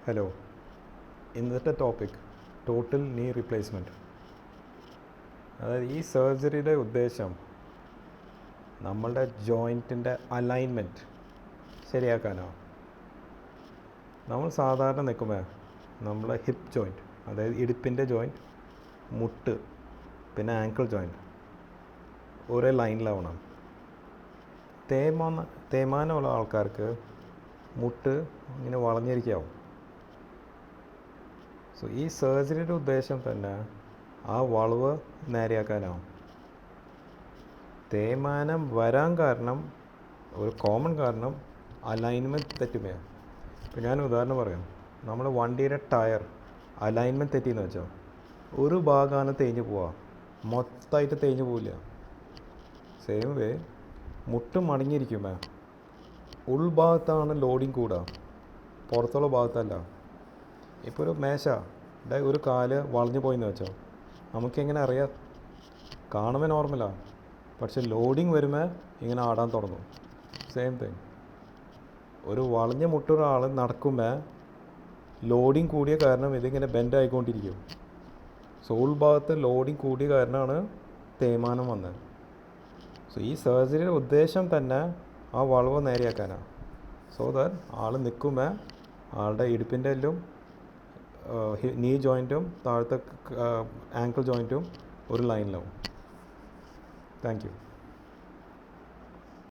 Hello, ഇന്നത്തെ topic total നീ replacement. അതായത് ഈ സർജറിയുടെ ഉദ്ദേശം നമ്മളുടെ ജോയിൻറ്റിൻ്റെ അലൈൻമെൻറ്റ് ശരിയാക്കാനാണ്. നമ്മൾ സാധാരണ നിൽക്കുമ്പോൾ നമ്മളെ ഹിപ്പ് ജോയിൻറ്റ്, അതായത് ഇടുപ്പിൻ്റെ ജോയിൻറ്റ്, മുട്ട്, പിന്നെ ആങ്കിൾ ജോയിൻറ്റ് ഒരേ ലൈനിലാവണം. തേയ്മാനമുള്ള ആൾക്കാർക്ക് മുട്ട് ഇങ്ങനെ വളഞ്ഞിരിക്കാവും. സോ ഈ സർജറിയുടെ ഉദ്ദേശം തന്നെ ആ വളവ് നേരെയാക്കാനാവും. തേയ്മാനം വരാൻ കാരണം, ഒരു കോമൺ കാരണം അലൈൻമെൻറ്റ് തെറ്റുകയാണ്. ഇപ്പോൾ ഞാൻ ഉദാഹരണം പറയാം. നമ്മുടെ വണ്ടിയുടെ ടയർ അലൈൻമെൻറ്റ് തെറ്റിയെന്ന് വെച്ചാൽ ഒരു ഭാഗമാണ് തേഞ്ഞ് പോവുക, മൊത്തമായിട്ട് തേഞ്ഞ് പോവില്ല. സെയിം വേ മുട്ട് മടങ്ങിയിരിക്കുമ്പോൾ ഉൾഭാഗത്താണ് ലോഡിങ് കൂടുക, പുറത്തുള്ള ഭാഗത്തല്ല. ഇപ്പോൾ ഒരു മേശയുടെ ഒരു കാല് വളഞ്ഞു പോയെന്ന് വെച്ചോ, നമുക്കെങ്ങനെ അറിയാം? കാണുമ്പോൾ നോർമലാണ്, പക്ഷെ ലോഡിങ് വരുമ്പോൾ ഇങ്ങനെ ആടാൻ തുടങ്ങും. സെയിം തിങ്, ഒരു വളഞ്ഞ മുട്ടൊരാൾ നടക്കുമ്പോൾ ലോഡിങ് കൂടിയ കാരണം ഇതിങ്ങനെ ബെൻഡ് ആയിക്കൊണ്ടിരിക്കും. സോൾ ഭാഗത്ത് ലോഡിങ് കൂടിയ കാരണമാണ് തേയ്മാനം വന്നത്. സോ ഈ സർജറിയുടെ ഉദ്ദേശം തന്നെ ആ വളവ് നേരെയാക്കാനാണ്. സോ ദാറ്റ് ആൾ നിൽക്കുമ്പോൾ ആളുടെ ഇടുപ്പിൻ്റെ എല്ലും നീ ജോയിൻറ്റും താഴത്തെ ആങ്കിൾ ജോയിൻറ്റും ഒരു ലൈനിലാവും. Thank you.